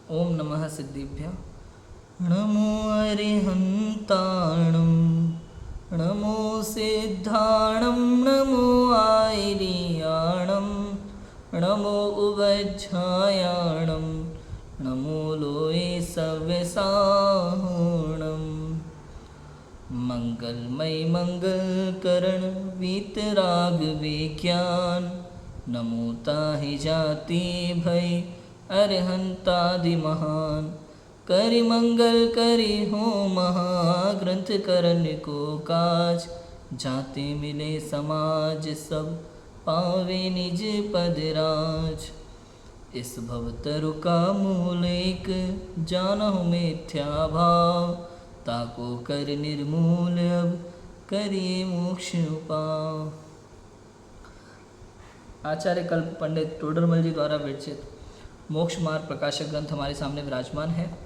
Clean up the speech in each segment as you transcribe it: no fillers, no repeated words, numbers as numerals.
ओम नमः सिद्धिभ्य। नमो अरिहंताणं, नमो सिद्धाणं, नमो आयर्याणं, नमो उवज्झायाणं, नमो लोये सव्यसाहुणम्। मंगलमय मंगलकरण वीतराग विज्ञान, नमो ताहि जाति भय अरहंतादि महान। करि मंगल करि हो महाग्रंथ करन को काज, जाते मिले समाज सब पावे निज पद राज। इस भवतरु का मूल एक, जानहु मिथ्या भाव, ताको कर निर्मूल अब करिए मोक्ष उपाव। आचार्य कल्प पंडित टोडरमल जी द्वारा विरचित मोक्ष मार्ग प्रकाशक ग्रंथ हमारे सामने विराजमान है।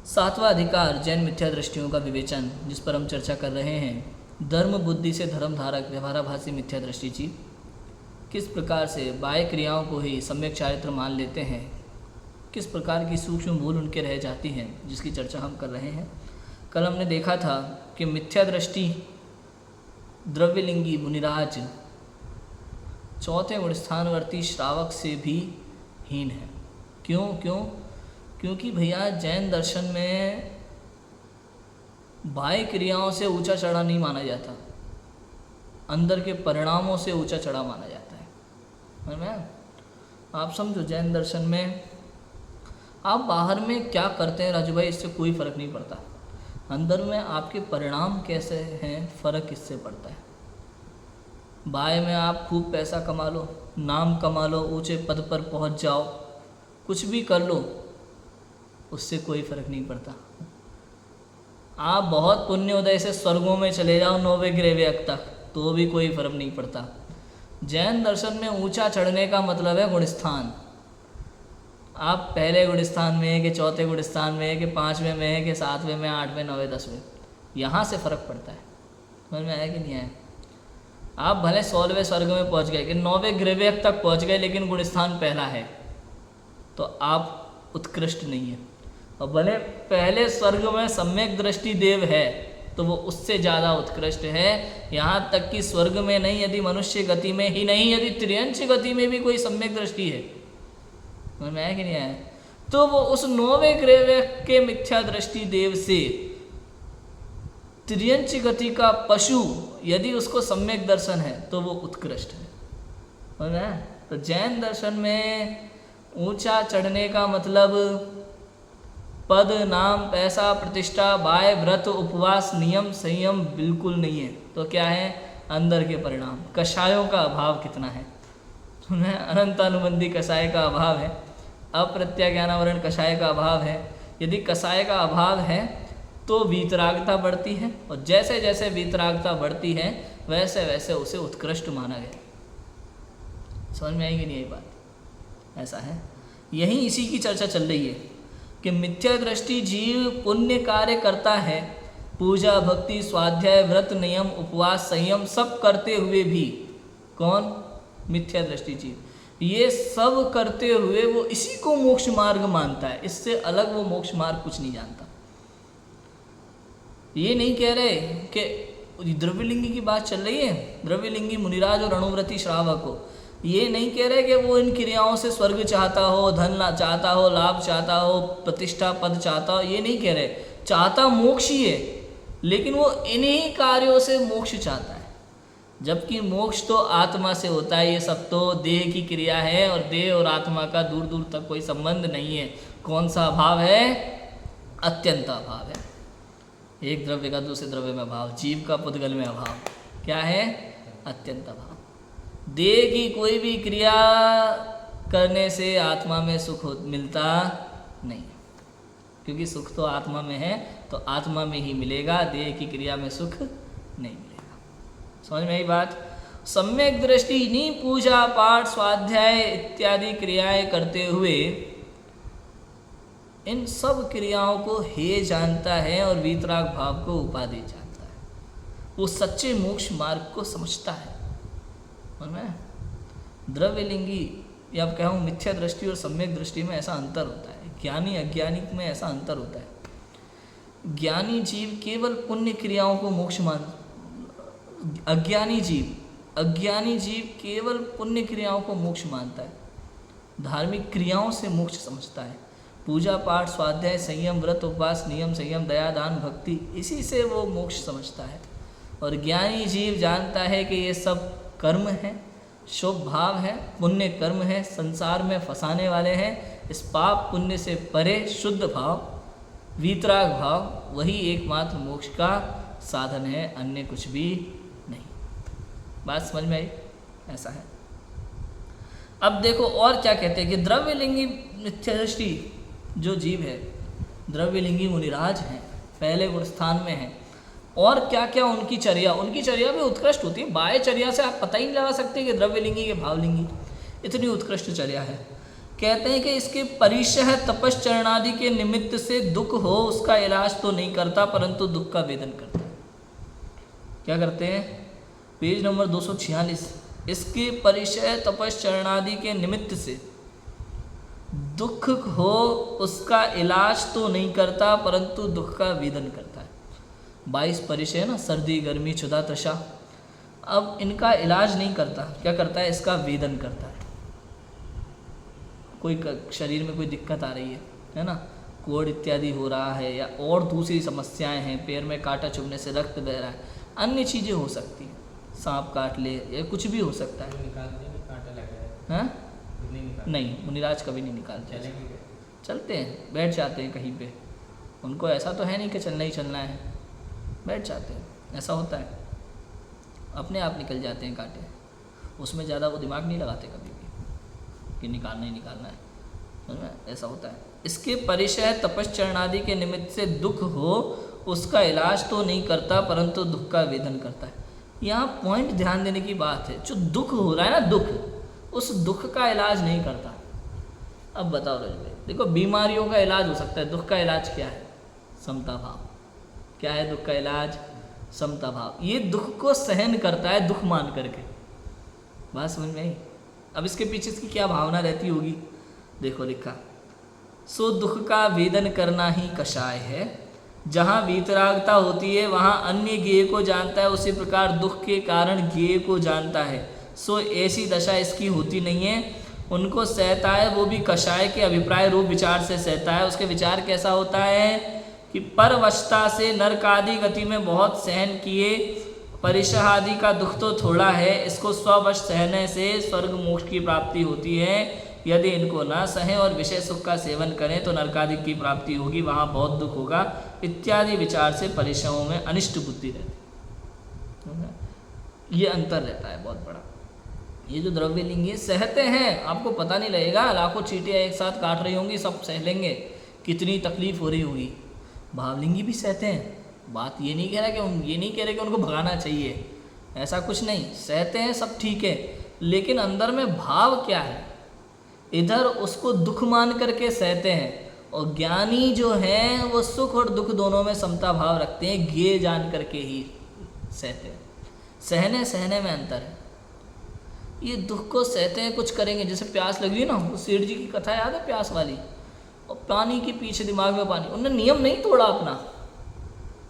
7वां अधिकार जैन मिथ्या दृष्टियों का विवेचन, जिस पर हम चर्चा कर रहे हैं। धर्म बुद्धि से धर्म धारक व्यवहाराभासी मिथ्या दृष्टि जीव किस प्रकार से बाह्य क्रियाओं को ही सम्यक चारित्र मान लेते हैं, किस प्रकार की सूक्ष्म भूल उनके रह जाती हैं, जिसकी चर्चा हम कर रहे हैं। कल हमने देखा था कि मिथ्या दृष्टि द्रव्यलिंगी मुनिराज चौथे गुणस्थानवर्ती श्रावक से भी हीन है। क्योंकि भैया जैन दर्शन में बाह्य क्रियाओं से ऊंचा चढ़ा नहीं माना जाता, अंदर के परिणामों से ऊंचा चढ़ा माना जाता है। समझ में? आप समझो, जैन दर्शन में आप बाहर में क्या करते हैं राजू भाई, इससे कोई फ़र्क नहीं पड़ता। अंदर में आपके परिणाम कैसे हैं, फ़र्क इससे पड़ता है। बाहर में आप खूब पैसा कमा लो, नाम कमा लो, ऊंचे पद पर पहुंच जाओ, कुछ भी कर लो, उससे कोई फ़र्क नहीं पड़ता। आप बहुत पुण्योदय से स्वर्गों में चले जाओ 9वें ग्रह तक, तो भी कोई फ़र्क नहीं पड़ता। जैन दर्शन में ऊंचा चढ़ने का मतलब है गुणस्थान। आप पहले गुणस्थान में है कि चौथे गुणस्थान में है कि 5वें में है कि 7वें में, 8वें, 9वें, 10वें, यहाँ से फ़र्क पड़ता है। समझ में आया कि नहीं आया? आप भले 16वें स्वर्ग में पहुँच गए कि 9वें ग्रह तक पहुँच गए, लेकिन गुणस्थान पहला है, तो आप उत्कृष्ट नहीं है। और भले पहले स्वर्ग में सम्यक दृष्टि देव है, तो वो उससे ज़्यादा उत्कृष्ट है। यहाँ तक कि स्वर्ग में नहीं, यदि मनुष्य गति में ही नहीं, यदि त्रियंश गति में भी कोई सम्यक दृष्टि है, समझ में आया कि नहीं आया, तो वो उस 9वें ग्रह के मिथ्या दृष्टि देव से त्रियंश गति का पशु यदि उसको सम्यक दर्शन है, तो वो उत्कृष्ट है। समझ में आया? तो जैन दर्शन में ऊंचा चढ़ने का मतलब पद, नाम, पैसा, प्रतिष्ठा, बाह्य व्रत, उपवास, नियम, संयम बिल्कुल नहीं है। तो क्या है? अंदर के परिणाम। कषायों का अभाव कितना है? अनंतानुबंधी कषाय का अभाव है, अप्रत्याज्ञानावरण कषाय का अभाव है। यदि कषाय का अभाव है तो वीतरागता बढ़ती है, और जैसे जैसे वीतरागता बढ़ती है वैसे वैसे उसे उत्कृष्ट माना गया। समझ में आएगी नहीं ये बात? ऐसा है। यही इसी की चर्चा चल रही है कि मिथ्या दृष्टि जीव पुण्य कार्य करता है, पूजा, भक्ति, स्वाध्याय, व्रत, नियम, उपवास, संयम सब करते हुए भी, कौन? मिथ्या दृष्टि जीव। ये सब करते हुए वो इसी को मोक्ष मार्ग मानता है, इससे अलग वो मोक्ष मार्ग कुछ नहीं जानता। ये नहीं कह रहे कि द्रव्यलिंगी की बात चल रही है, द्रव्यलिंगी मुनिराज और अणुव्रती श्रावक को, ये नहीं कह रहे कि वो इन क्रियाओं से स्वर्ग चाहता हो, धन चाहता हो, लाभ चाहता हो, प्रतिष्ठा पद चाहता हो, ये नहीं कह रहे। चाहता मोक्ष ही है, लेकिन वो इन्हीं कार्यों से मोक्ष चाहता है। जबकि मोक्ष तो आत्मा से होता है, ये सब तो देह की क्रिया है, और देह और आत्मा का दूर दूर तक कोई संबंध नहीं है। कौन सा अभाव है? अत्यंत अभाव है। एक द्रव्य का दूसरे द्रव्य में अभाव, जीव का पुद्गल में अभाव। क्या है? अत्यंत अभाव। देह की कोई भी क्रिया करने से आत्मा में सुख मिलता नहीं, क्योंकि सुख तो आत्मा में है, तो आत्मा में ही मिलेगा, देह की क्रिया में सुख नहीं मिलेगा। समझ में आई बात? सम्यक दृष्टि नहीं, पूजा पाठ, स्वाध्याय इत्यादि क्रियाएं करते हुए इन सब क्रियाओं को हे जानता है और वीतराग भाव को उपाधि जानता है। वो सच्चे मोक्ष मार्ग को समझता है। द्रव्यलिंगी या आप कहूँ मिथ्या दृष्टि और सम्यक दृष्टि में ऐसा अंतर होता है, ज्ञानी अज्ञानी में ऐसा अंतर होता है। ज्ञानी जीव केवल पुण्य क्रियाओं को मोक्ष मान, अज्ञानी जीव केवल पुण्य क्रियाओं को मोक्ष मानता है, धार्मिक क्रियाओं से मोक्ष समझता है। पूजा पाठ स्वाध्याय संयम व्रत उपवास नियम संयम दया दान भक्ति, इसी से वो मोक्ष समझता है। और ज्ञानी जीव जानता है कि ये सब कर्म है, शुभ भाव है, पुण्य कर्म है, संसार में फंसाने वाले हैं। इस पाप पुण्य से परे शुद्ध भाव वीतराग भाव वही एकमात्र मोक्ष का साधन है, अन्य कुछ भी नहीं। बात समझ में आई? ऐसा है। अब देखो और क्या कहते हैं कि द्रव्यलिंगी मिथ्या दृष्टि जो जीव है, द्रव्यलिंगी मुनिराज हैं, पहले गुण स्थान में हैं। और क्या क्या उनकी चर्या भी उत्कृष्ट होती है। बाह्य चर्या से आप पता ही नहीं लगा सकते कि द्रव्यलिंगी के भावलिंगी, इतनी उत्कृष्ट चर्या है। कहते हैं कि इसके परिशह तपश्चरणादि के निमित्त से दुख हो उसका इलाज तो नहीं करता, परंतु दुख का वेदन करता है। क्या करते हैं? पेज नंबर 246, इसके परिशह तपश्चरणादि के निमित्त से दुख हो उसका इलाज तो नहीं करता, परंतु दुख का वेदन करता है। 22 परिशय ना, सर्दी गर्मी क्षुधा तृषा। अब इनका इलाज नहीं करता, क्या करता है? इसका वेदन करता है। कोई शरीर में कोई दिक्कत आ रही है ना, कोढ़ इत्यादि हो रहा है, या और दूसरी समस्याएं हैं, पैर में कांटा चुभने से रक्त बह रहा है, अन्य चीज़ें हो सकती हैं, सांप काट ले या कुछ भी हो सकता है। हाँ नहीं, मुनिराज कभी नहीं निकालते, चलते हैं, बैठ जाते हैं कहीं पे। उनको ऐसा तो है नहीं कि चलना ही चलना है, बैठ जाते हैं, ऐसा होता है, अपने आप निकल जाते हैं कांटे। उसमें ज़्यादा वो दिमाग नहीं लगाते कभी भी कि निकालना ही निकालना है, समझ में? ऐसा होता है। इसके परिशय तपश्चरणादि के निमित्त से दुख हो उसका इलाज तो नहीं करता, परंतु दुख का वेदन करता है। यहाँ पॉइंट ध्यान देने की बात है, जो दुख हो रहा है ना, दुख, उस दुख का इलाज नहीं करता। अब बताओ रज भाई, देखो बीमारियों का इलाज हो सकता है, दुख का इलाज क्या है? समता भाव। क्या है दुख का इलाज? समता भाव। ये दुख को सहन करता है दुख मान करके। बात समझ में आई? अब इसके पीछे इसकी क्या भावना रहती होगी, देखो लिखा, सो दुख का वेदन करना ही कषाय है। जहाँ वीतरागता होती है वहाँ अन्य ज्ञेय को जानता है, उसी प्रकार दुख के कारण ज्ञेय को जानता है। सो ऐसी दशा इसकी होती नहीं है, उनको सहता है, वो भी कषाय के अभिप्राय रूप विचार से सहता है। उसके विचार कैसा होता है कि परवशता से नरक आदि गति में बहुत सहन किए, परिशह आदि का दुख तो थोड़ा है, इसको स्ववश सहने से स्वर्ग मोक्ष की प्राप्ति होती है। यदि इनको ना सहें और विषय सुख का सेवन करें तो नरकादि की प्राप्ति होगी, वहाँ बहुत दुख होगा, इत्यादि विचार से परिशहों में अनिष्ट बुद्धि रहती है। ये अंतर रहता है बहुत बड़ा। ये जो द्रव्यलिंगी सहते हैं, आपको पता नहीं लगेगा, लाखों चींटियाँ एक साथ काट रही होंगी, सब सह लेंगे, कितनी तकलीफ हो रही होगी। भावलिंगी भी सहते हैं। बात ये नहीं कह रहा कि उनको भगाना चाहिए, ऐसा कुछ नहीं, सहते हैं, सब ठीक है, लेकिन अंदर में भाव क्या है, इधर उसको दुख मान करके सहते हैं। और ज्ञानी जो हैं वो सुख और दुख दोनों में समता भाव रखते हैं, ज्ञेय जान करके ही सहते हैं। सहने सहने में अंतर है। ये दुख को सहते हैं, कुछ करेंगे, जैसे प्यास लगी ना, वो सेठ जी की कथा याद है प्यास वाली, और पानी के पीछे दिमाग में पानी, उन्होंने नियम नहीं तोड़ा अपना,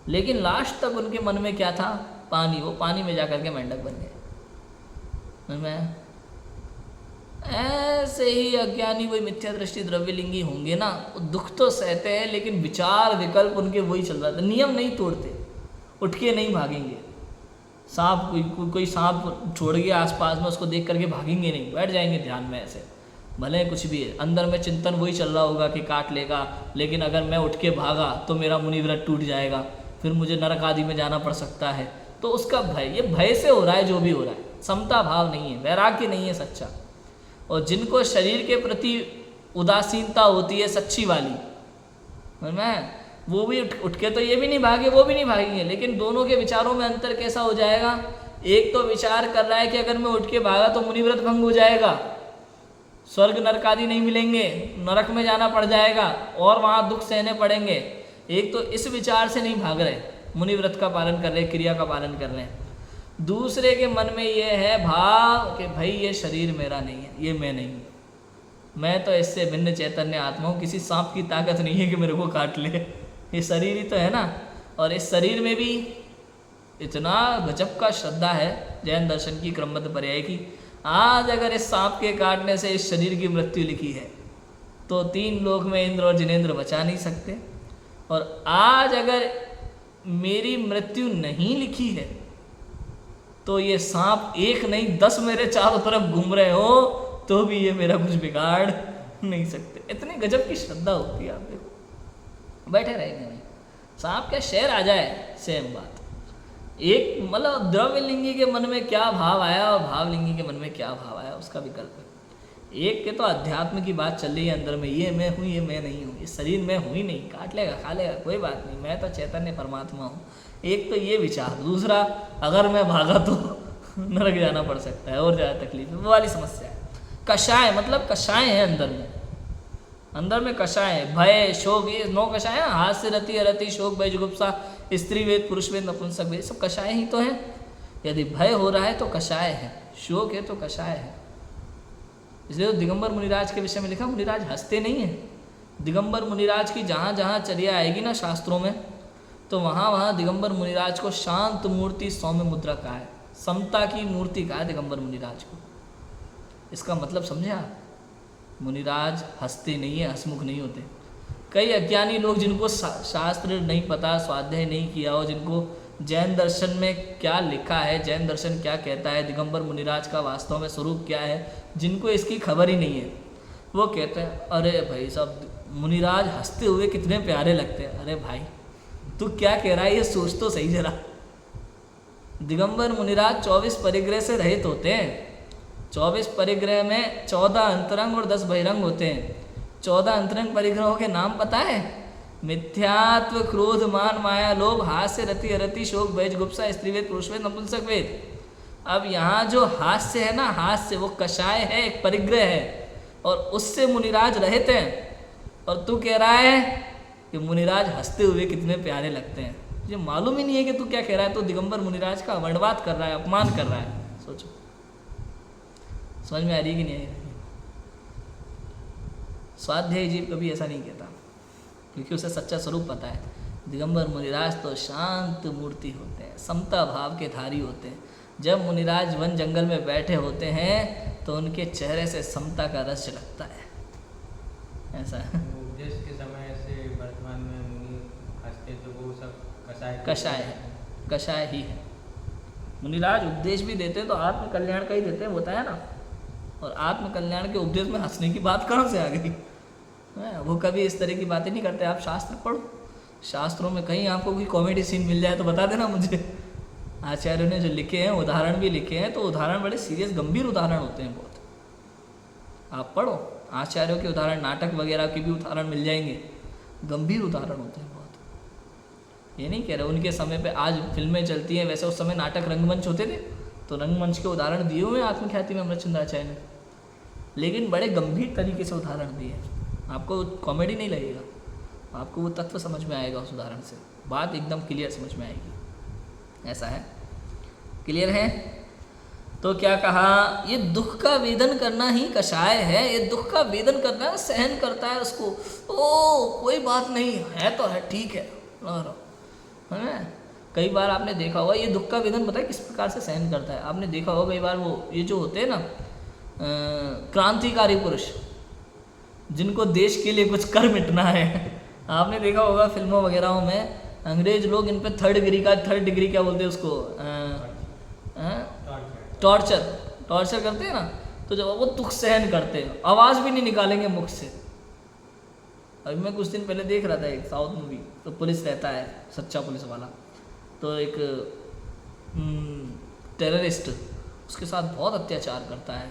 लेकिन लास्ट तक उनके मन में क्या था? पानी। वो पानी में जाकर के मेंढक बन गए। मैं ऐसे ही अज्ञानी वही मिथ्या दृष्टि द्रव्यलिंगी होंगे ना, वो दुख तो सहते हैं, लेकिन विचार विकल्प उनके वही चल रहा था, नियम नहीं तोड़ते, उठ के नहीं भागेंगे। सांप कोई सांप छोड़ गया आसपास में, उसको देख करके भागेंगे नहीं, बैठ जाएंगे ध्यान में ऐसे, भले कुछ भी है, अंदर में चिंतन वही चल रहा होगा कि काट लेगा, लेकिन अगर मैं उठ के भागा तो मेरा मुनिव्रत टूट जाएगा, फिर मुझे नरक आदि में जाना पड़ सकता है। तो उसका भय, ये भय से हो रहा है जो भी हो रहा है, समता भाव नहीं है, वैराग्य नहीं है सच्चा। और जिनको शरीर के प्रति उदासीनता होती है सच्ची वाली, मैं वो भी उठ के तो ये भी नहीं भागे, वो भी नहीं भागेंगे, लेकिन दोनों के विचारों में अंतर कैसा हो जाएगा? एक तो विचार कर रहा है कि अगर मैं उठ के भागा तो मुनिव्रत भंग हो जाएगा, स्वर्ग नरक आदि नहीं मिलेंगे, नरक में जाना पड़ जाएगा और वहाँ दुख सहने पड़ेंगे। एक तो इस विचार से नहीं भाग रहे, मुनिव्रत का पालन कर रहे, क्रिया का पालन कर रहे हैं। दूसरे के मन में ये है भाव कि भाई ये शरीर मेरा नहीं है, ये मैं नहीं हूँ, मैं तो इससे भिन्न चैतन्य आत्मा हूँ, किसी सांप की ताकत नहीं है कि मेरे को काट ले। ये शरीर ही तो है ना। और इस शरीर में भी इतना गजब का श्रद्धा है जैन दर्शन की क्रमबद्ध पर्याय की। आज अगर इस सांप के काटने से इस शरीर की मृत्यु लिखी है तो 3 लोक में इंद्र और जिनेंद्र बचा नहीं सकते। और आज अगर मेरी मृत्यु नहीं लिखी है तो ये सांप 1 नहीं 10 मेरे चारों तरफ घूम रहे हो तो भी ये मेरा कुछ बिगाड़ नहीं सकते। इतने गजब की श्रद्धा होती है। आप देखो बैठे रहेंगे नहीं, सांप क्या शहर आ जाए सेम बात। एक मतलब द्रव्यलिंगी के मन में क्या भाव आया और भावलिंगी के मन में क्या भाव आया उसका विकल्प है। एक के तो अध्यात्म की बात चल रही है अंदर में, ये मैं हूँ ये मैं नहीं हूँ, इस शरीर में हूँ ही नहीं, काट लेगा खा लेगा कोई बात नहीं, मैं तो चैतन्य परमात्मा हूँ। एक तो ये विचार, दूसरा अगर मैं भागा तो नरक जाना पड़ सकता है और ज़्यादा तकलीफ है, वो वाली समस्या है। कषाय मतलब कषाय है अंदर में कषाय है, भय शोक, ये 9 कषाय है। हास्य रति अरति शोक भय जुगुप्सा, स्त्री वेद पुरुष वेद नपुंसक वेद, सब कषाय ही तो है। यदि भय हो रहा है तो कषाय है, शोक है तो कषाय है। इसलिए तो दिगंबर मुनिराज के विषय में लिखा, मुनिराज हंसते नहीं है। दिगंबर मुनिराज की जहाँ जहाँ चर्या आएगी ना शास्त्रों में, तो वहाँ वहाँ दिगंबर मुनिराज को शांत मूर्ति सौम्य मुद्रा कहा है, समता की मूर्ति कहा है दिगंबर मुनिराज को। इसका मतलब समझे आप, मुनिराज हंसते नहीं है, हंसमुख नहीं होते। कई अज्ञानी लोग जिनको शास्त्र नहीं पता, स्वाध्याय नहीं किया हो, जिनको जैन दर्शन में क्या लिखा है, जैन दर्शन क्या कहता है, दिगंबर मुनिराज का वास्तव में स्वरूप क्या है, जिनको इसकी खबर ही नहीं है, वो कहते हैं अरे भाई साहब मुनिराज हंसते हुए कितने प्यारे लगते हैं। अरे भाई तू क्या कह रहा है, ये सोच तो सही जरा। दिगंबर मुनिराज 24 परिग्रह से रहित होते हैं। 24 परिग्रह में 14 अंतरंग और 10 बहिरंग होते हैं। 14 अंतरंग परिग्रहों के नाम पता है? मिथ्यात्व, क्रोध, मान, माया, लोभ, हास्य, रति अरति, शोक, भय, गुप्सा, स्त्रीवेद, पुरुषवेद, नपुंसक वेद। अब यहाँ जो हास्य है ना, हास्य वो कषाय है, एक परिग्रह है, और उससे मुनिराज रहित हैं। और तू कह रहा है कि मुनिराज हंसते हुए कितने प्यारे लगते हैं। मुझे मालूम ही नहीं है कि तू क्या कह रहा है। तो दिगंबर मुनिराज का वर्णवाद कर रहा है, अपमान कर रहा है। सोचो समझ में आ रही है कि नहीं आ रही? स्वाध्याय जीव कभी ऐसा नहीं कहता, क्योंकि उसे सच्चा स्वरूप पता है। दिगंबर मुनिराज तो शांत मूर्ति होते हैं, समता भाव के धारी होते हैं। जब मुनिराज वन जंगल में बैठे होते हैं तो उनके चेहरे से समता का रस झलकता है। ऐसा है। उपदेश के समय से वर्तमान में मुनि हंसते तो वो सब कषाय है, कषाय ही है। मुनिराज उपदेश भी देते हैं तो आत्म कल्याण का ही देते हैं, बताया ना। और आत्म कल्याण के उपदेश में हंसने की बात कहाँ से आ गई? वो कभी इस तरह की बातें नहीं करते। आप शास्त्र पढ़ो, शास्त्रों में कहीं आपको कोई कॉमेडी सीन मिल जाए तो बता देना मुझे। आचार्यों ने जो लिखे हैं, उदाहरण भी लिखे हैं, तो उदाहरण बड़े सीरियस गंभीर उदाहरण होते हैं बहुत। आप पढ़ो, आचार्यों के उदाहरण, नाटक वगैरह के भी उदाहरण मिल जाएंगे, गंभीर उदाहरण होते हैं बहुत। ये नहीं कह रहे उनके समय पे आज फिल्में चलती हैं, वैसे उस समय नाटक रंगमंच होते थे, तो रंगमंच के उदाहरण दिए हुए आत्मख्याति में अमृतचंद्र आचार्य ने, लेकिन बड़े गंभीर तरीके से उदाहरण दिए। आपको कॉमेडी नहीं लगेगा, आपको वो तत्व समझ में आएगा उस उदाहरण से, बात एकदम क्लियर समझ में आएगी। ऐसा है, क्लियर है? तो क्या कहा, ये दुख का वेदन करना ही कषाय है। ये दुख का वेदन करना, सहन करता है उसको। ओ कोई बात नहीं है, तो है, ठीक है ना। कई बार आपने देखा होगा, ये दुख का वेदन पता है किस प्रकार से सहन करता है। आपने देखा होगा कई बार वो ये जो होते हैं ना क्रांतिकारी पुरुष, जिनको देश के लिए कुछ कर मिटना है, आपने देखा होगा फिल्मों वगैरह में अंग्रेज लोग इन पे 3rd डिग्री क्या बोलते हैं उसको, टॉर्चर करते हैं ना। तो जब वो दुख सहन करते हैं, आवाज़ भी नहीं निकालेंगे मुख से। अभी मैं कुछ दिन पहले देख रहा था एक साउथ मूवी, तो पुलिस रहता है, सच्चा पुलिस वाला, तो एक टेररिस्ट उसके साथ बहुत अत्याचार करता है।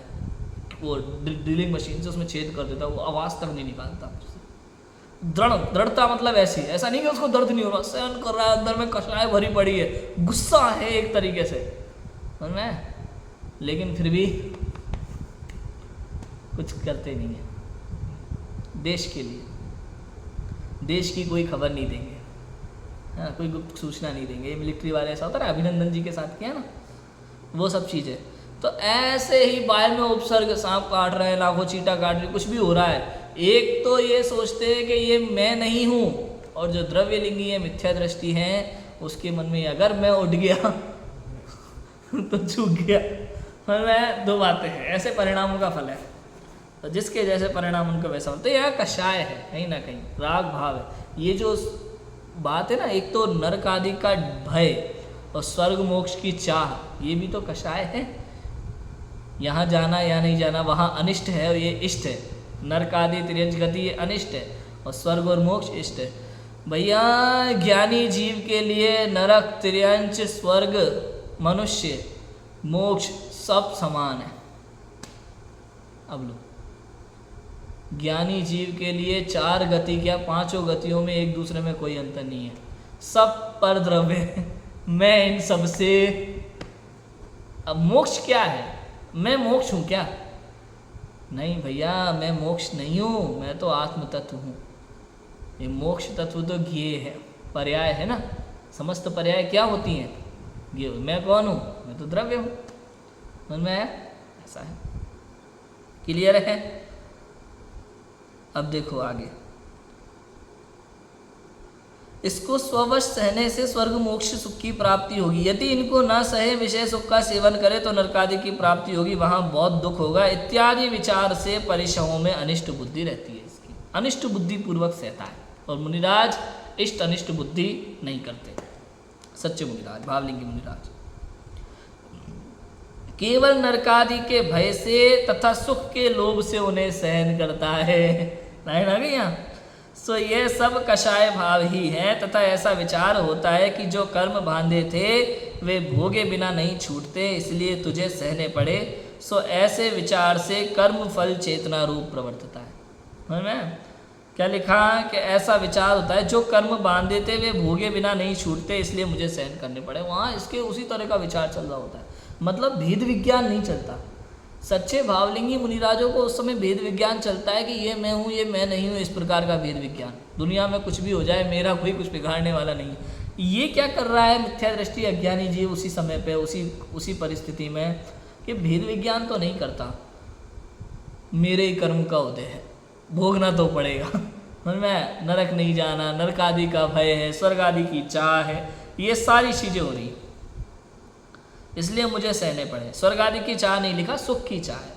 वो ड्रिलिंग मशीन से उसमें छेद कर देता है, वो आवाज़ तक नहीं निकालता। दृढ़ता मतलब ऐसा नहीं कि उसको दर्द नहीं हो रहा, सहन कर रहा है, अंदर में कषाय भरी पड़ी है, गुस्सा है एक तरीके से, समझ में, लेकिन फिर भी कुछ करते नहीं है देश के लिए। देश की कोई खबर नहीं देंगे, हाँ, कोई गुप्त सूचना नहीं देंगे। ये मिलिट्री वाले ऐसा होता है ना, अभिनंदन जी के साथ किया ना, वो सब चीज़ें। तो ऐसे ही बाय में उपसर्ग, सांप काट रहे हैं, लाखों चींटा काट रहे, कुछ भी हो रहा है, एक तो ये सोचते हैं कि ये मैं नहीं हूँ, और जो द्रव्यलिंगी है, मिथ्या दृष्टि है, उसके मन में अगर मैं उठ गया तो चूक गया। मैं दो बातें हैं, ऐसे परिणामों का फल है। तो जिसके जैसे परिणाम उनका वैसा होता है। तो यह कषाय है, कहीं ना कहीं राग भाव है। ये जो बात है ना, एक तो नरक आदि का भय और स्वर्ग मोक्ष की चाह, ये भी तो कषाय है। यहाँ जाना या नहीं जाना, वहाँ अनिष्ट है और ये इष्ट है। नरक आदि तिर्यंच गति ये अनिष्ट है और स्वर्ग और मोक्ष इष्ट है। भैया ज्ञानी जीव के लिए नरक, तिर्यंच, स्वर्ग, मनुष्य, मोक्ष सब समान है। अब लो, ज्ञानी जीव के लिए चार गति क्या, पांचों गतियों में एक दूसरे में कोई अंतर नहीं है, सब पर द्रव्य है। मैं इन सब से, अब मोक्ष क्या है, मैं मोक्ष हूँ क्या? नहीं भैया, मैं मोक्ष नहीं हूँ, मैं तो आत्म तत्व हूँ। ये मोक्ष तत्व तो ज्ञेय है, पर्याय है ना, समस्त पर्याय क्या होती हैं? ये मैं कौन हूँ? मैं तो द्रव्य हूँ। मन में ऐसा है, क्लियर है? अब देखो आगे, इसको स्ववश सहने से स्वर्ग मोक्ष सुख की प्राप्ति होगी। यदि इनको न सहे विषय सुख का सेवन करे तो नरकादि की प्राप्ति होगी, वहां बहुत दुख होगा इत्यादि विचार से परिशवों में अनिष्ट बुद्धि रहती है। इसकी अनिष्ट बुद्धि पूर्वक सहता है, और मुनिराज इष्ट अनिष्ट बुद्धि नहीं करते। सच्चे मुनिराज, भावलिंगी मुनिराज केवल नरकादि के भय से तथा सुख के लोभ से उन्हें सहन करता है। लाइन आ गई यहाँ। सो ये सब कषाय भाव ही है, तथा ऐसा विचार होता है कि जो कर्म बांधे थे वे भोगे बिना नहीं छूटते, इसलिए तुझे सहने पड़े। सो ऐसे विचार से कर्म फल चेतना रूप प्रवर्तता है। समझ में क्या लिखा? कि ऐसा विचार होता है, जो कर्म बांधे थे वे भोगे बिना नहीं छूटते, इसलिए मुझे सहन करने पड़े। वहाँ इसके उसी तरह का विचार चल रहा होता है, मतलब भेद विज्ञान नहीं चलता। सच्चे भावलिंगी मुनिराजों को उस समय भेद विज्ञान चलता है कि ये मैं हूँ, ये मैं नहीं हूँ, इस प्रकार का भेद विज्ञान। दुनिया में कुछ भी हो जाए, मेरा कोई कुछ बिगाड़ने वाला नहीं है। ये क्या कर रहा है मिथ्या दृष्टि अज्ञानी जीव उसी समय पे, उसी परिस्थिति में, कि भेद विज्ञान तो नहीं करता, मेरे ही कर्म का उदय है, भोगना तो पड़ेगा। समझ में? नरक नहीं जाना, नरक आदि का भय है, स्वर्ग आदि की चाह है, ये सारी चीज़ें हो रही, इसलिए मुझे सहने पड़े। स्वर्ग आदि की चाह नहीं लिखा, सुख की चाह है,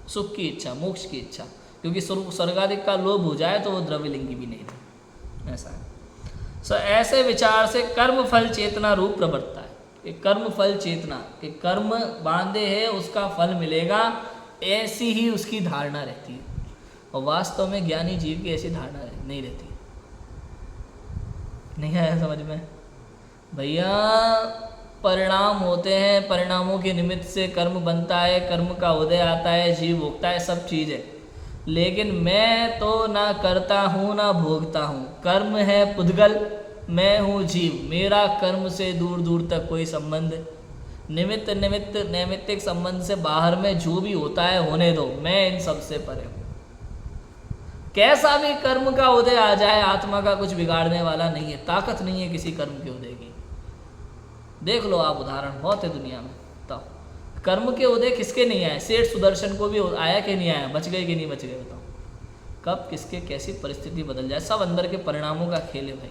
सुख की इच्छा, मोक्ष की इच्छा, क्योंकि स्वर्ग आदि का लोभ हो जाए तो वो द्रव्यलिंगी भी नहीं रहे। ऐसा है। सो ऐसे विचार से कर्म फल चेतना रूप प्रवर्तता है कि कर्म फल चेतना, कि कर्म बांधे है उसका फल मिलेगा, ऐसी ही उसकी धारणा रहती है। और वास्तव में ज्ञानी जीव की ऐसी धारणा नहीं रहती। नहीं आया समझ में? भैया परिणाम होते हैं, परिणामों के निमित्त से कर्म बनता है, कर्म का उदय आता है, जीव भोगता है, सब चीज़ है। लेकिन मैं तो ना करता हूँ ना भोगता हूँ, कर्म है पुद्गल, मैं हूँ जीव, मेरा कर्म से दूर दूर तक कोई संबंध, नैमित्तिक संबंध से बाहर में जो भी होता है होने दो, मैं इन सब से परे हूँ। कैसा भी कर्म का उदय आ जाए, आत्मा का कुछ बिगाड़ने वाला नहीं है, ताकत नहीं है किसी कर्म के उदय की। देख लो आप, उदाहरण बहुत है दुनिया में। तो कर्म के उदय किसके नहीं आए? सेठ सुदर्शन को भी आया कि नहीं आया? बच गए कि नहीं बच गए? बताओ कब किसके कैसी परिस्थिति बदल जाए, सब अंदर के परिणामों का खेल है भाई।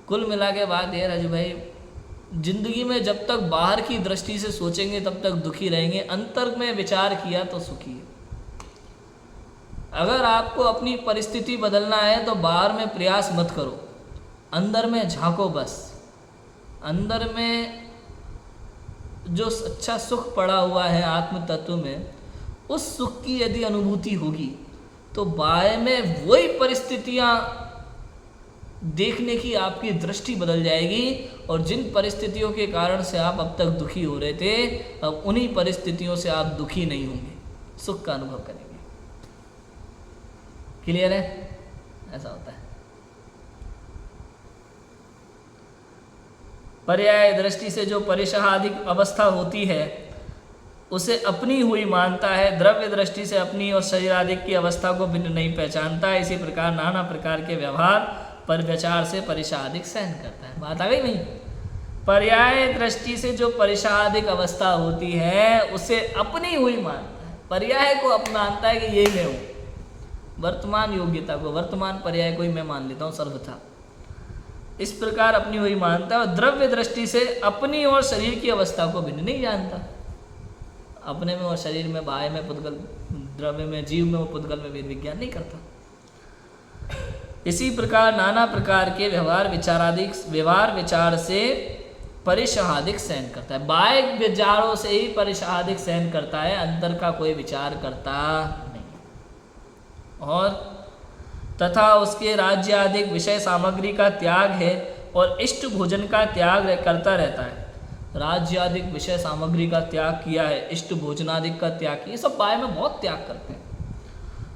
कुल मिला के बात ये राजू भाई, जिंदगी में जब तक बाहर की दृष्टि से सोचेंगे तब तक दुखी रहेंगे, अंतर में विचार किया तो सुखी है। अगर आपको अपनी परिस्थिति बदलना है तो बाहर में प्रयास मत करो, अंदर में झांको बस। अंदर में जो अच्छा सुख पड़ा हुआ है आत्म तत्व में, उस सुख की यदि अनुभूति होगी तो बाहर में वही परिस्थितियां देखने की आपकी दृष्टि बदल जाएगी, और जिन परिस्थितियों के कारण से आप अब तक दुखी हो रहे थे, अब उन्हीं परिस्थितियों से आप दुखी नहीं होंगे, सुख का अनुभव करेंगे। क्लियर है? ऐसा होता है। पर्याय दृष्टि से जो परिशाहादिक अवस्था होती है उसे अपनी हुई मानता है, द्रव्य दृष्टि से अपनी और शरीरादिक की अवस्था को भिन्न नहीं पहचानता है। इसी प्रकार नाना प्रकार के व्यवहार पर विचार से परिशाहादिक सहन करता है। बात आ गई नहीं? पर्याय दृष्टि से जो परिषादिक अवस्था होती है उसे अपनी हुई मानता है, पर्याय को अपनाता है कि यही मैं हूँ। वर्तमान योग्यता को, वर्तमान पर्याय को ही मैं मान लेता हूँ सर्वथा, इस प्रकार अपनी हुई मानता है। और द्रव्य दृष्टि से अपनी और शरीर की अवस्था को भिन्न नहीं जानता। अपने में और शरीर में, बाह्य में पुद्गल, द्रव्य में जीव में, वो पुद्गल में वेद विज्ञान नहीं करता। इसी प्रकार नाना प्रकार के व्यवहार विचार से परिषादिक सहन करता है। बाह्य विचारों से ही परिषादिक सहन करता है, अंतर का कोई विचार करता नहीं। और तथा उसके राज्य आदि विषय सामग्री का त्याग है और इष्ट भोजन का त्याग करता रहता है। राज्य आदि विषय सामग्री का त्याग किया है, इष्ट भोजनादिक का त्याग किया, ये सब बाह्य में बहुत त्याग करते हैं।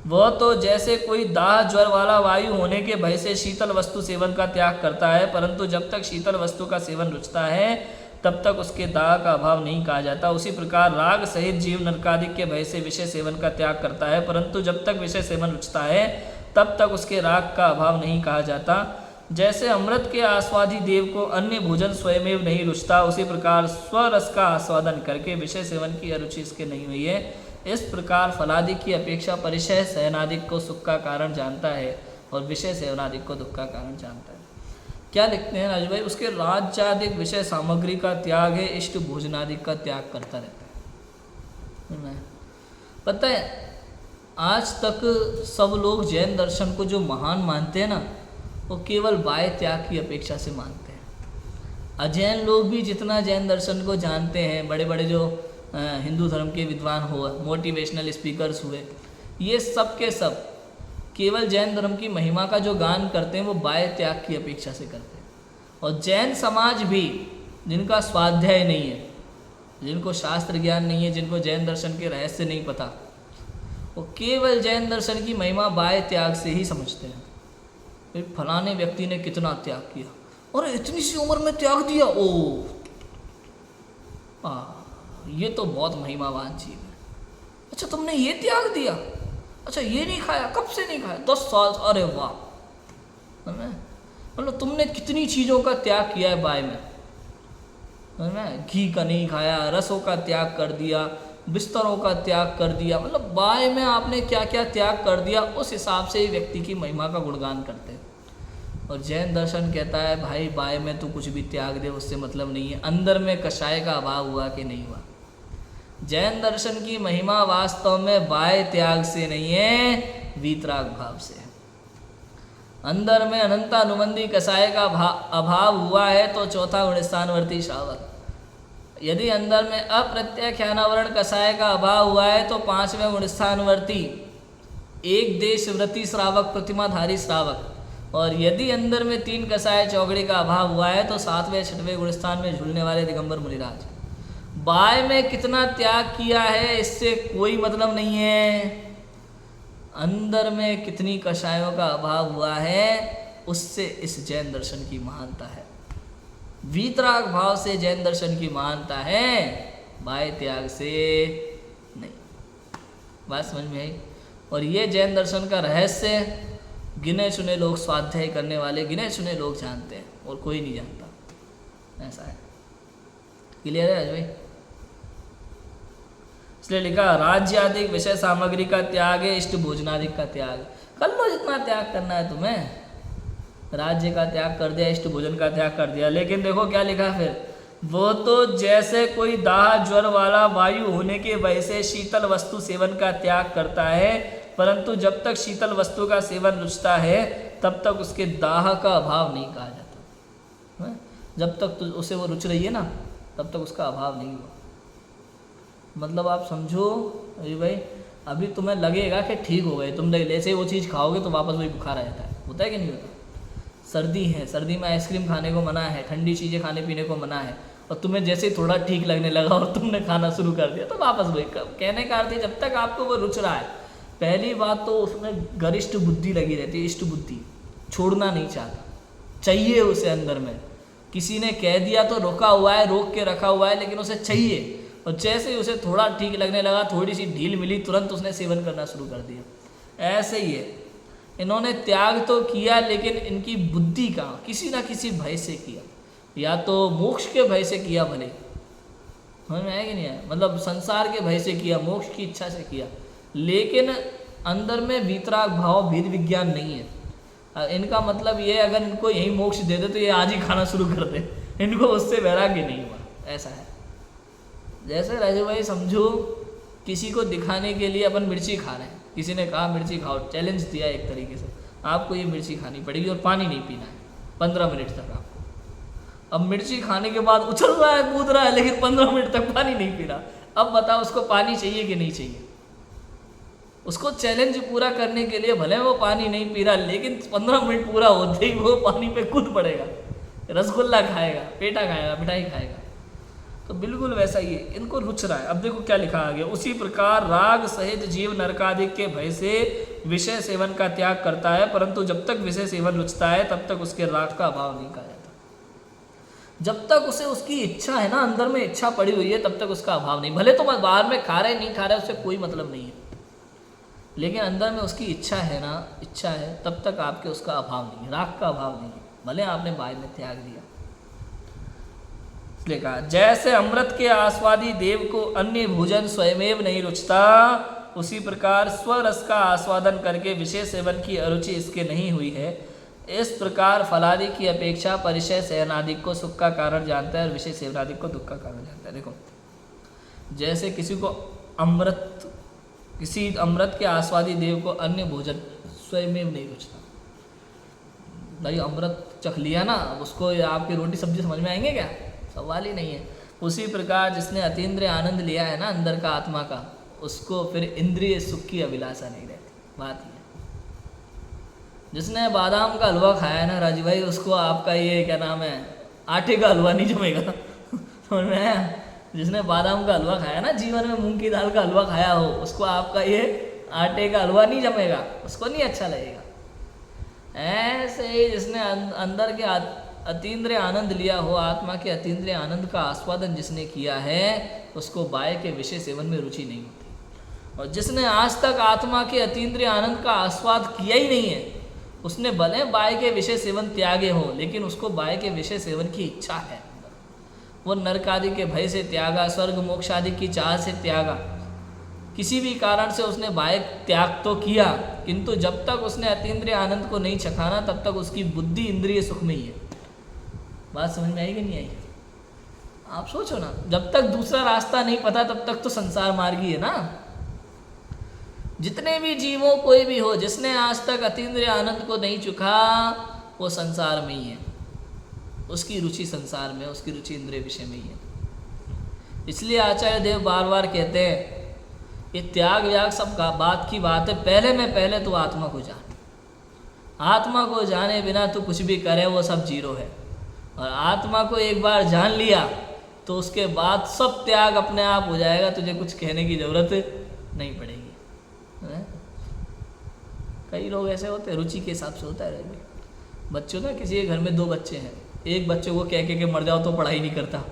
वह तो जैसे कोई दाह ज्वर वाला वायु होने के भय से शीतल वस्तु सेवन का त्याग करता है, परंतु जब तक शीतल वस्तु का सेवन रुचता है तब तक उसके दाह का अभाव नहीं कहा जाता। उसी प्रकार राग सहित जीव नरकादिक के भय से विषय सेवन का त्याग करता है, परंतु जब तक विषय सेवन रुचता है तब तक उसके राग का अभाव नहीं कहा जाता। जैसे अमृत के आस्वादी देव को अन्य भोजन स्वयमेव नहीं रुचता, उसी प्रकार स्वरस का आस्वादन करके विषय सेवन की अरुचि इसके नहीं हुई है। इस प्रकार फलादि की अपेक्षा परिचय सहनादिक को सुख का कारण जानता है और विषय सेवनादिक को दुख का कारण जानता है। क्या लिखते हैं राजू भाई, उसके राज्यादिक विषय सामग्री का त्याग है, इष्ट भोजनादिक का त्याग करता रहता है। पता है आज तक सब लोग जैन दर्शन को जो महान मानते हैं ना, वो केवल बाह्य त्याग की अपेक्षा से मानते हैं। अजैन लोग भी जितना जैन दर्शन को जानते हैं, बड़े बड़े जो हिंदू धर्म के विद्वान हुए, मोटिवेशनल स्पीकर्स हुए, ये सब के सब केवल जैन धर्म की महिमा का जो गान करते हैं वो बाह्य त्याग की अपेक्षा से करते हैं। और जैन समाज भी जिनका स्वाध्याय नहीं है, जिनको शास्त्र ज्ञान नहीं है, जिनको जैन दर्शन के रहस्य नहीं पता, वो केवल जैन दर्शन की महिमा बाह्य त्याग से ही समझते हैं। फिर फलाने व्यक्ति ने कितना त्याग किया, और इतनी सी उम्र में त्याग दिया, ओ ये तो बहुत महिमावान चीज़ है। अच्छा तुमने ये त्याग दिया, अच्छा ये नहीं खाया, कब से नहीं खाया, 10 साल, अरे वाह। मतलब तुमने कितनी चीज़ों का त्याग किया है बाय में, है ना। घी का नहीं खाया, रसों का त्याग कर दिया, बिस्तरों का त्याग कर दिया, मतलब बाय में आपने क्या क्या त्याग कर दिया, उस हिसाब से ही व्यक्ति की महिमा का गुणगान करते हैं। और जैन दर्शन कहता है भाई बाय में तू कुछ भी त्याग दे, उससे मतलब नहीं है, अंदर में कषाय का अभाव हुआ कि नहीं हुआ। जैन दर्शन की महिमा वास्तव में बाह्य त्याग से नहीं है, वीतराग भाव से है। अंदर में अनंतानुबंधी कषाय का अभाव हुआ है तो चौथा गुणस्थानवर्ती श्रावक, यदि अंदर में अप्रत्यय ख्यानावरण कषाय का अभाव हुआ है तो 5वें गुणस्थानवर्ती एक देश व्रती श्रावक, प्रतिमाधारी श्रावक, और यदि अंदर में 3 कषाय चौगड़ी का अभाव हुआ है तो 7वें 6वें गुणस्थान में झूलने वाले दिगंबर मुनिराज। बाय में कितना त्याग किया है इससे कोई मतलब नहीं है, अंदर में कितनी कषायों का अभाव हुआ है उससे इस जैन दर्शन की महानता है। वीतराग भाव से जैन दर्शन की महानता है, बाय त्याग से नहीं। बात समझ में आई। और ये जैन दर्शन का रहस्य गिने चुने लोग, स्वाध्याय करने वाले गिने चुने लोग जानते हैं और कोई नहीं जानता, ऐसा है। क्लियर है भाई। इसलिए लिखा राज्य आदि विषय सामग्री का त्याग है, इष्ट भोजनादिक का त्याग। कर लो जितना त्याग करना है तुम्हें, राज्य का त्याग कर दिया, इष्ट भोजन का त्याग कर दिया, लेकिन देखो क्या लिखा फिर, वो तो जैसे कोई दाह ज्वर वाला वायु होने के वजह से शीतल वस्तु सेवन का त्याग करता है, परंतु जब तक शीतल वस्तु का सेवन रुचता है तब तक उसके दाह का अभाव नहीं कहा जाता। जब तक उसे वो रुच रही है ना तब तक उसका अभाव नहीं हुआ। मतलब आप समझो अरे भाई, अभी तुम्हें लगेगा कि ठीक हो गए, तुम जैसे ही वो चीज़ खाओगे तो वापस वही बुखार आ जाता है, होता है कि नहीं होता। सर्दी है, सर्दी में आइसक्रीम खाने को मना है, ठंडी चीज़ें खाने पीने को मना है, और तुम्हें जैसे ही थोड़ा ठीक लगने लगा और तुमने खाना शुरू कर दिया तो वापस वही। कहने का अर्थ है जब तक आपको वो रुच रहा है, पहली बात तो उसमें गरिष्ठ बुद्धि लगी रहती है, इष्ट बुद्धि, छोड़ना नहीं चाहता, चाहिए उसे अंदर में। किसी ने कह दिया तो रोका हुआ है, रोक के रखा हुआ है, लेकिन उसे चाहिए, और जैसे ही उसे थोड़ा ठीक लगने लगा, थोड़ी सी ढील मिली, तुरंत उसने सेवन करना शुरू कर दिया। ऐसे ही है, इन्होंने त्याग तो किया लेकिन इनकी बुद्धि का किसी ना किसी भय से किया। या तो मोक्ष के भय से किया भले, समझ में आया कि नहीं आया, मतलब संसार के भय से किया, मोक्ष की इच्छा से किया, लेकिन अंदर में वीतराग भाव भेद विज्ञान नहीं है। इनका मतलब ये है अगर इनको यही मोक्ष दे दे तो ये आज ही खाना शुरू कर दे, इनको उससे वैराग्य नहीं हुआ, ऐसा है। जैसे राजू भाई समझो किसी को दिखाने के लिए अपन मिर्ची खा रहे हैं, किसी ने कहा मिर्ची खाओ, चैलेंज दिया एक तरीके से, आपको ये मिर्ची खानी पड़ेगी और पानी नहीं पीना है 15 मिनट तक आपको। अब मिर्ची खाने के बाद उछल रहा है, कूद रहा है, लेकिन 15 मिनट तक पानी नहीं पी रहा। अब बताओ उसको पानी चाहिए कि नहीं चाहिए? उसको चैलेंज पूरा करने के लिए भले वो पानी नहीं पी रहा, लेकिन 15 मिनट पूरा होते ही वो पानी पे कूद पड़ेगा, रसगुल्ला खाएगा, पेठा खाएगा, मिठाई खाएगा। तो बिल्कुल वैसा ही है, इनको रुच रहा है। अब देखो क्या लिखा आगे, उसी प्रकार राग सहित जीव नरकादिक के भय से विषय सेवन का त्याग करता है, परंतु जब तक विषय सेवन रुचता है तब तक उसके राग का अभाव नहीं कहा जाता। जब तक उसे उसकी इच्छा है ना, अंदर में इच्छा पड़ी हुई है, तब तक उसका अभाव नहीं। भले तो बाहर में खा रहे नहीं खा रहे उससे कोई मतलब नहीं है, लेकिन अंदर में उसकी इच्छा है ना, इच्छा है, तब तक आपके उसका अभाव नहीं है, राग का अभाव नहीं है, भले आपने बाहर में त्याग दिया। इसलिए कहा जैसे अमृत के आस्वादी देव को अन्य भोजन स्वयमेव नहीं रुचता, उसी प्रकार स्वरस का आस्वादन करके विषय सेवन की अरुचि इसके नहीं हुई है। इस प्रकार फलादि की अपेक्षा परिचय सेवनादिक को सुख का कारण जानता है और विषय सेवनादिक को दुख का कारण जानता है। देखो जैसे किसी को किसी अमृत के आस्वादी देव को अन्य भोजन स्वयमेव नहीं रुचता, भाई अमृत चख लिया ना, उसको आपकी रोटी सब्जी समझ में आएंगे क्या? सवाल ही नहीं है। उसी प्रकार जिसने अतीन्द्रिय आनंद लिया है ना अंदर का आत्मा का, उसको फिर इंद्रिय सुख की अभिलाषा नहीं रहती। बात ये जिसने बादाम का हलवा खाया है ना राजू भाई, उसको आपका ये क्या नाम है आटे का हलवा नहीं जमेगा समझ में आया? जिसने बादाम का हलवा खाया ना, जीवन में मूंग की दाल का हलवा खाया हो, उसको आपका ये आटे का हलवा नहीं जमेगा, उसको नहीं अच्छा लगेगा। ऐसे ही जिसने अंदर के अतीन्द्रिय आनंद लिया हो, आत्मा के अतीन्द्रिय आनंद का आस्वादन जिसने किया है, उसको बाह्य के विषय सेवन में रुचि नहीं होती। और जिसने आज तक आत्मा के अतीन्द्रिय आनंद का आस्वाद किया ही नहीं है, उसने भले बाह्य के विषय सेवन त्यागे हो, लेकिन उसको बाह्य के विषय सेवन की इच्छा है। वो नरक आदि के भय से त्यागा, स्वर्ग मोक्ष आदि की चाह से त्यागा, किसी भी कारण से उसने बाह्य त्याग तो किया, किंतु जब तक उसने अतीन्द्रिय आनंद को नहीं चखाना तब तक उसकी बुद्धि इंद्रिय सुख में ही है। बात समझ में आई कि नहीं आई? आप सोचो ना, जब तक दूसरा रास्ता नहीं पता तब तक तो संसार मार्गी है ना। जितने भी जीवों कोई भी हो, जिसने आज तक अतीन्द्रिय आनंद को नहीं चुका, वो संसार में ही है, उसकी रुचि संसार में, उसकी रुचि इंद्रिय विषय में ही है। इसलिए आचार्य देव बार बार कहते हैं ये त्याग व्याग सब बात की बात है, पहले तो आत्मा को जान। आत्मा को जाने बिना तो कुछ भी करे वो सब जीरो है, और आत्मा को एक बार जान लिया तो उसके बाद सब त्याग अपने आप हो जाएगा, तुझे कुछ कहने की जरूरत नहीं पड़ेगी। कई लोग ऐसे होते हैं, रुचि के हिसाब से होता है। बच्चों ना, किसी के घर में 2 बच्चे हैं, एक बच्चे को कह के मर जाओ तो पढ़ाई नहीं करता,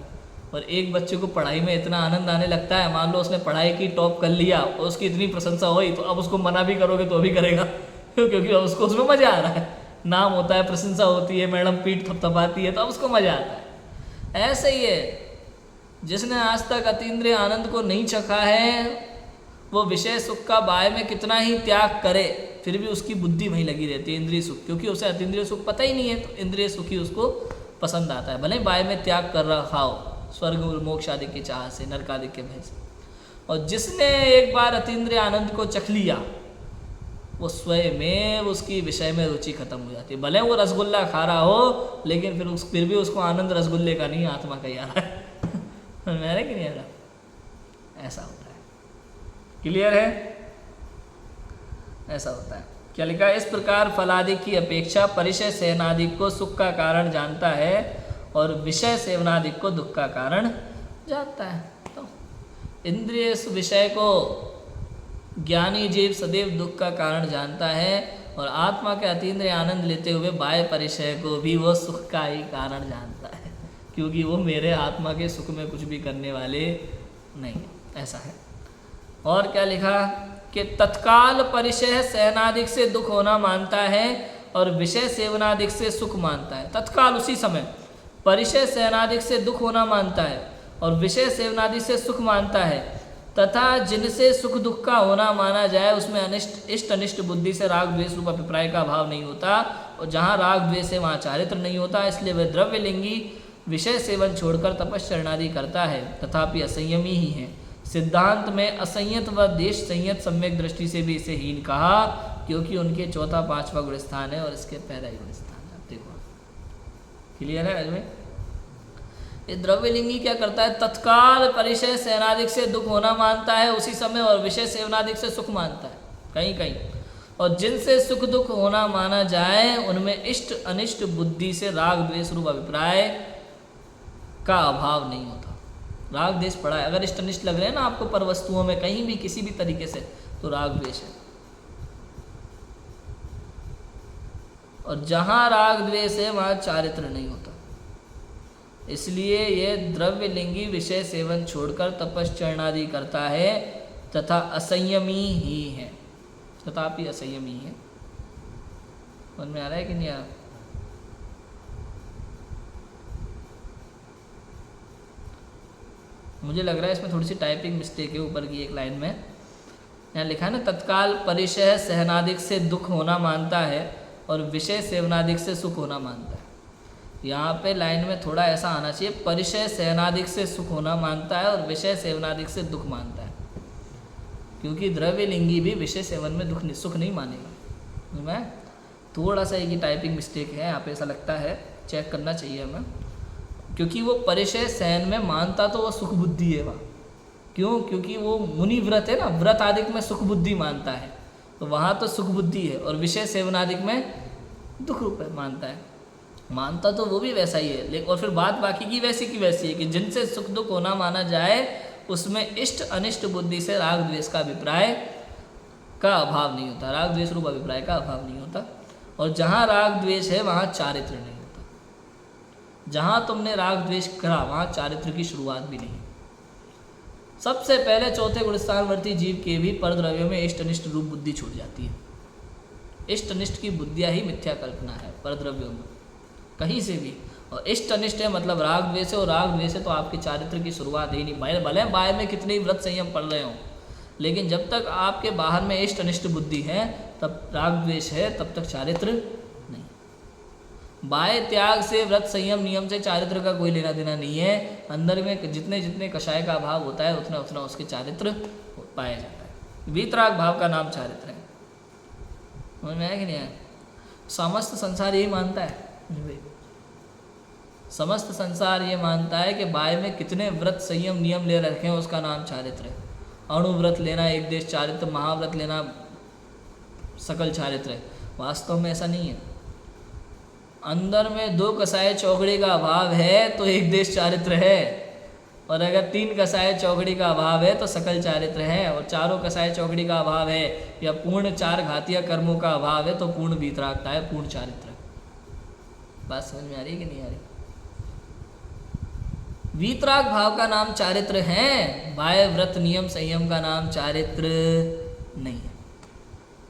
और एक बच्चे को पढ़ाई में इतना आनंद आने लगता है, मान लो उसने पढ़ाई की, टॉप कर लिया और उसकी इतनी प्रशंसा हुई, तो अब उसको मना भी करोगे तो भी करेगा क्योंकि अब उसको उसमें मज़ा आ रहा है, नाम होता है, प्रशंसा होती है, मैडम पीठ थपथपाती है, तो अब उसको मज़ा आता है। ऐसे ही है, जिसने आज तक अतीन्द्रिय आनंद को नहीं चखा है, वो विषय सुख का बाह्य में कितना ही त्याग करे फिर भी उसकी बुद्धि वहीं लगी रहती है, इंद्रिय सुख, क्योंकि उसे अतीन्द्रिय सुख पता ही नहीं है, तो इंद्रिय सुख ही उसको पसंद आता है, भले बाह्य में त्याग कर रहा हो, स्वर्ग मोक्ष आदि की चाह से, नरक आदि के भय से। और जिसने एक बार अतीन्द्रिय आनंद को चख लिया, वो स्वयं में उसकी विषय में रुचि खत्म हो जाती है। भले वो रसगुल्ला खा रहा हो, लेकिन फिर भी उसको आनंद रसगुल्ले का नहीं, आत्मा का ही आ रहा है मेरे कि नहीं आ रहा? ऐसा होता है। क्लियर है? ऐसा होता है। क्या लिखा है? इस प्रकार फलादि की अपेक्षा परिचय सेवनादिक को सुख का कारण जानता है और विषय सेवनादिक को दुख का कारण जानता है। तो इंद्रिय विषय को ज्ञानी जीव सदैव दुख का कारण जानता है, और आत्मा के अतीन्द्रिय आनंद लेते हुए बाह्य परिचय को भी वो सुख का ही कारण जानता है, क्योंकि वो मेरे आत्मा के सुख में कुछ भी करने वाले नहीं। ऐसा है। और क्या लिखा कि तत्काल परिचय सेवनादिक से दुख होना मानता है और विषय सेवनादिक से सुख मानता है। तत्काल उसी समय परिचय सेवनादि से दुख होना मानता है और विषय सेवनादि से सुख मानता है, तथा जिनसे सुख दुख का होना माना जाए उसमें अनिष्ट इष्ट अनिष्ट बुद्धि से राग द्वेष रूप अभिप्राय का अभाव नहीं होता, और जहाँ राग द्वेष है वहाँ चारित्र नहीं होता, इसलिए वह द्रव्यलिंगी विषय सेवन छोड़कर तपश्चरणादि करता है, तथापि असंयमी ही है। सिद्धांत में असंयत व देश संयत सम्यक दृष्टि से भी इसे हीन कहा, क्योंकि उनके चौथा पांचवा गुण स्थान है और इसके पहला ही गुण स्थान है। देखो क्लियर है अजमेर? ये द्रव्यलिंगी क्या करता है? तत्काल परिचय सेवनादिक से दुख होना मानता है उसी समय, और विषय सेवनादिक से सुख मानता है कहीं कहीं, और जिनसे सुख दुख होना माना जाए उनमें इष्ट अनिष्ट बुद्धि से राग द्वेष रूप अभिप्राय का अभाव नहीं होता। राग द्वेष पड़ा है, अगर इष्ट अनिष्ट लग रहे हैं ना आपको पर वस्तुओं में कहीं भी किसी भी तरीके से, तो राग द्वेष है। और जहाँ राग द्वेष है वहाँ चारित्र नहीं होता, इसलिए ये द्रव्यलिंगी विषय सेवन छोड़कर तपश्चरणादि करता है तथा असंयमी ही है, तथापि असंयमी है। समझ में आ रहा है कि नहीं आ रहा? मुझे लग रहा है इसमें थोड़ी सी टाइपिंग मिस्टेक है ऊपर की एक लाइन में। यहाँ लिखा है ना, तत्काल परिचय सहनादिक से दुख होना मानता है और विषय सेवनादिक से सुख होना मानता है। यहाँ पे लाइन में थोड़ा ऐसा आना चाहिए, परिचय सहनादिक से सुख होना मानता है और विषय सेवनादिक से दुख मानता है, क्योंकि द्रव्यलिंगी भी विषय सेवन में दुख सुख नहीं मानेगा। मैं थोड़ा सा एक टाइपिंग मिस्टेक है यहाँ पे, ऐसा लगता है, चेक करना चाहिए हमें, क्योंकि वो परिचय सहन में मानता तो वो सुख बुद्धि है वहाँ। क्यों? क्योंकि वो मुनि व्रत है ना, व्रत आदिक में सुख बुद्धि मानता है, तो वहाँ तो सुख बुद्धि है, और विषय सेवनादिक में दुख रूप है मानता है। मानता तो वो भी वैसा ही है, लेकिन और फिर बात बाकी की वैसी है कि जिनसे सुख दुख होना माना जाए उसमें इष्ट अनिष्ट बुद्धि से राग द्वेष का अभिप्राय का अभाव नहीं होता, राग द्वेष रूप अभिप्राय का अभाव नहीं होता। और जहाँ राग द्वेष है वहाँ चारित्र नहीं होता, जहाँ तुमने राग द्वेष करा वहाँ चारित्र की शुरुआत भी नहीं। सबसे पहले चौथे गुणस्थानवर्ती जीव के भी परद्रव्यों में इष्ट अनिष्ट रूप बुद्धि छूट जाती है। इष्ट अनिष्ट की बुद्धियाँ ही मिथ्या कल्पना है परद्रव्यों में कहीं से भी, और इष्ट अनिष्ट है मतलब राग द्वेष है, और राग द्वेष है तो आपके चारित्र की शुरुआत ही नहीं। भले बाहर में कितने ही व्रत संयम पढ़ रहे हो, लेकिन जब तक आपके बाहर में इष्ट अनिष्ट बुद्धि है तब राग द्वेष है, तब तक चारित्र नहीं। बाह्य त्याग से व्रत संयम नियम से चारित्र का कोई लेना देना नहीं है। अंदर में जितने जितने कषाय का अभाव होता है उतना उतना उसके चारित्र पाया जाता है। वीतराग भाव का नाम चारित्र है। समझ में आया कि नहीं आया? समस्त संसार यही मानता है, समस्त संसार ये मानता है कि बाह्य में कितने व्रत संयम नियम ले रखे हैं उसका नाम चारित्र है। अणुव्रत लेना एक देश चारित्र, महाव्रत लेना सकल चारित्र है। वास्तव में ऐसा नहीं है। अंदर में 2 कसाय चौकड़ी का अभाव है तो एक देश चारित्र है, और अगर 3 कसाय चौकड़ी का अभाव है तो सकल चारित्र है, और 4 कसाय चौकड़ी का अभाव है या पूर्ण 4 घातीय कर्मों का अभाव है तो पूर्ण वीतरागता है, पूर्ण चारित्र है। बात समझ में आ रही है कि नहीं आ रही? वीतराग भाव का नाम चारित्र है, बाह्य व्रत नियम संयम का नाम चारित्र नहीं है।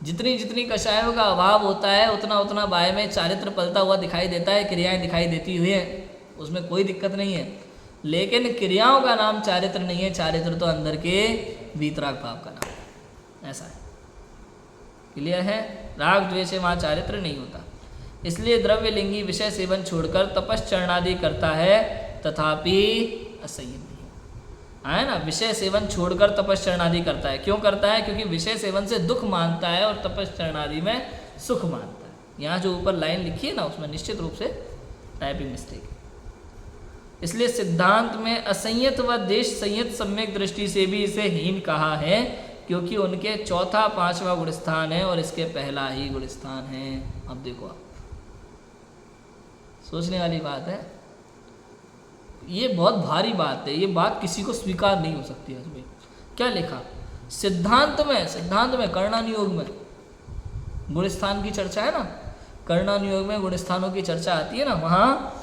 जितनी जितनी कषायों का अभाव होता है उतना उतना बाह्य में चारित्र पलता हुआ दिखाई देता है, क्रियाएं दिखाई देती हुई है, उसमें कोई दिक्कत नहीं है, लेकिन क्रियाओं का नाम चारित्र नहीं है। चारित्र तो अंदर के वीतराग भाव का नाम है। ऐसा है, क्लियर है? राग द्वेष वहाँ चारित्र नहीं होता। इसलिए द्रव्यलिंगी विषय सेवन छोड़कर तपश्चरणादि करता है, तथापि असंयमी है ना। विषय सेवन छोड़कर तपश्चरणादि करता है। क्यों करता है? क्योंकि विषय सेवन से दुख मानता है और तपश्चरणादि में सुख मानता है। यहाँ जो ऊपर लाइन लिखी है ना उसमें निश्चित रूप से टाइपिंग मिस्टेक है। इसलिए सिद्धांत में असंयत व देश संयत सम्यक दृष्टि से भी इसे हीन कहा है, क्योंकि उनके चौथा पांचवा गुण स्थान है और इसके पहला ही गुण स्थान है। अब देखो आप, सोचने वाली बात है, ये बहुत भारी बात है, ये बात किसी को स्वीकार नहीं हो सकती है। भाई क्या लिखा सिद्धांत में कर्णानुयोग में गुणस्थान की चर्चा है ना, कर्णानुयोग में गुणस्थानों की चर्चा आती है ना, वहाँ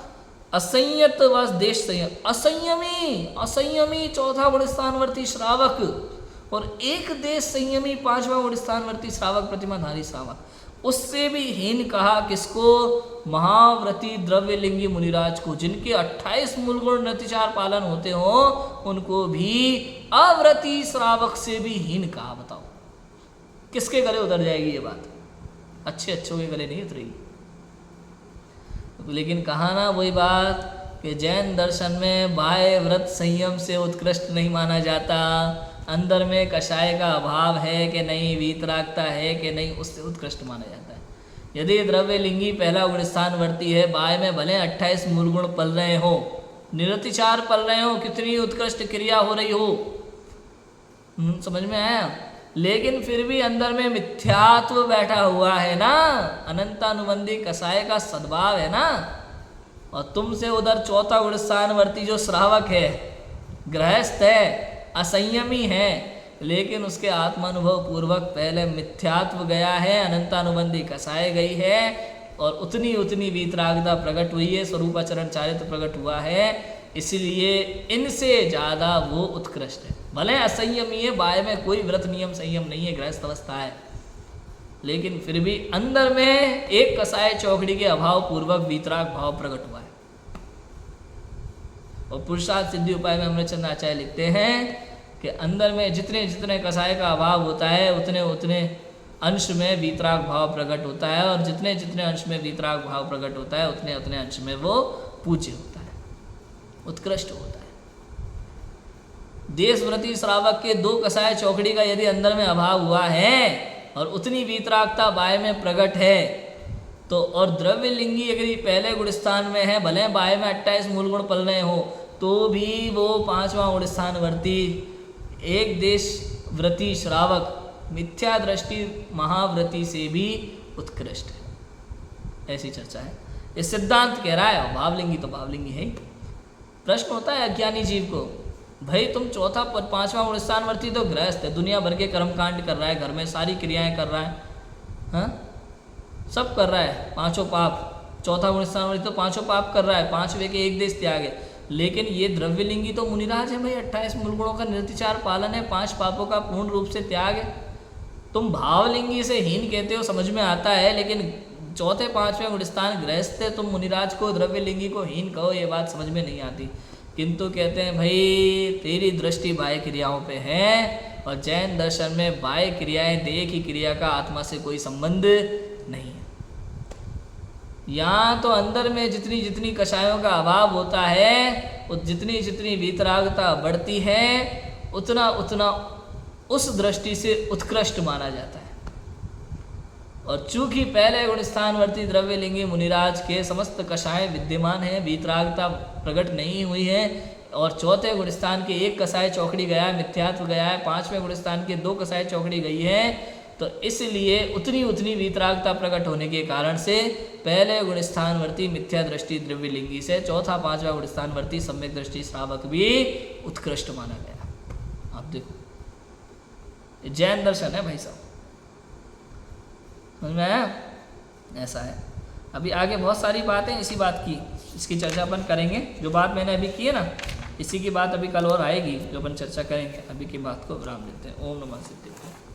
असंयत व देश संयम, असंयमी चौथा गुणस्थानवर्ती श्रावक और एक देश संयमी पांचवा गुणस्थानवर्ती श्रावक प्रतिमाधारी श्रावक, उससे भी हीन कहा किसको? महाव्रती द्रव्यलिंगी मुनिराज को, जिनके 28 मूल गुण नतिचार पालन होते हो, उनको भी अव्रती श्रावक से भी हीन कहा। बताओ किसके गले उतर जाएगी ये बात? अच्छे अच्छों के गले नहीं उतरेगी। लेकिन कहा ना वही बात कि जैन दर्शन में बाह्य व्रत संयम से उत्कृष्ट नहीं माना जाता, अंदर में कषाय का अभाव है कि नहीं, वीतरागता है कि नहीं, उससे उत्कृष्ट माना जाता है। यदि द्रव्यलिंगी पहला गुणस्थानवर्ती है, बाह्य में भले 28 मूल गुण पल रहे हो, निरतिचार पल रहे हो, कितनी उत्कृष्ट क्रिया हो रही हो, समझ में आया? लेकिन फिर भी अंदर में मिथ्यात्व बैठा हुआ है ना, अनंतानुबंधी कसाय का सद्भाव है ना। और तुमसे उधर चौथा गुणस्थानवर्ती जो श्रावक है, गृहस्थ है, असंयमी है, लेकिन उसके आत्मानुभव पूर्वक पहले मिथ्यात्व गया है, अनंतानुबंधी कसाय गई है, और उतनी उतनी वीतरागता प्रकट हुई है, स्वरूपाचरण चारित्र प्रकट हुआ है, इसलिए इनसे ज़्यादा वो उत्कृष्ट है। भले असंयमी है, बाह्य में कोई व्रत नियम संयम नहीं है, गृहस्थ अवस्था है, लेकिन फिर भी अंदर में एक कसाय चौकड़ी के अभाव पूर्वक वीतराग भाव प्रकट हुआ है। और पुरुषार्थ सिद्धि उपाय में अमृतचंद आचार्य लिखते हैं कि अंदर में जितने जितने कसाय का अभाव होता है, उतने उतने अंश में वीतराग भाव प्रकट होता है, और जितने जितने अंश में वीतराग भाव प्रकट होता है, उतने उतने अंश में वो पूज्य होता है, उत्कृष्ट होता है। देशव्रती श्रावक के 2 कसाय चौकड़ी का यदि अंदर में अभाव हुआ है और उतनी वीतरागता बाह्य में प्रकट है, तो और द्रव्यलिंगी यदि पहले गुणस्थान में है, भले बाह्य में 28 मूल गुण पल रहे हो, तो भी वो 5वां गुणस्थानवर्ती एक देश व्रती श्रावक मिथ्या दृष्टि महाव्रती से भी उत्कृष्ट है। ऐसी चर्चा है। ये सिद्धांत कह रहा है, भावलिंगी तो भावलिंगी है ही। प्रश्न होता है अज्ञानी जीव को, भाई तुम चौथा 5वां गुणस्थानवर्ती तो गृहस्थ है, दुनिया भर के कर्मकांड कर रहा है, घर में सारी क्रियाएं कर रहा है, हाँ सब कर रहा है, 5 पाप, चौथा गुणस्थानवर्ती तो 5 पाप कर रहा है, 5वें के एक देश त्याग है, लेकिन ये द्रव्यलिंगी तो मुनिराज है भाई, 28 मूल गुणों का निर्तिचार पालन है, 5 पापों का पूर्ण रूप से त्याग है। तुम भावलिंगी से हीन कहते हो, समझ में आता है, लेकिन चौथे 5वें गुणस्थान गृहस्थ है, तुम मुनिराज को द्रव्यलिंगी को हीन कहो, ये बात समझ में नहीं आती। किंतु कहते हैं भाई तेरी दृष्टि बाह्य क्रियाओं पे है, और जैन दर्शन में बाह्य क्रियाएं देह की क्रिया का आत्मा से कोई संबंध नहीं है। यहाँ तो अंदर में जितनी जितनी कषायों का अभाव होता है, जितनी जितनी वीतरागता बढ़ती है, उतना उतना उस दृष्टि से उत्कृष्ट माना जाता है। और चूंकि पहले गुणस्थानवर्ती द्रव्यलिंगी मुनिराज के समस्त कषाय विद्यमान हैं, वीतरागता प्रकट नहीं हुई है, और चौथे गुणस्थान के एक कषाय चौकड़ी गया है, मिथ्यात्व गया है, 5वें गुणस्थान के 2 कषाय चौकड़ी गई है, तो इसलिए उतनी उतनी वीतरागता प्रकट होने के कारण से पहले गुणस्थानवर्ती मिथ्या दृष्टि द्रव्यलिंगी से चौथा 5वां गुणस्थानवर्ती सम्यक दृष्टि श्रावक भी उत्कृष्ट माना गया। आप देखो जैन दर्शन है भाई साहब, समझ में आया? ऐसा है। अभी आगे बहुत सारी बातें इसी बात की, इसकी चर्चा अपन करेंगे। जो बात मैंने अभी की है ना, इसी की बात अभी कल और आएगी जो अपन चर्चा करेंगे। अभी की बात को विराम देते हैं। ओम नमः सिद्धेश्वर।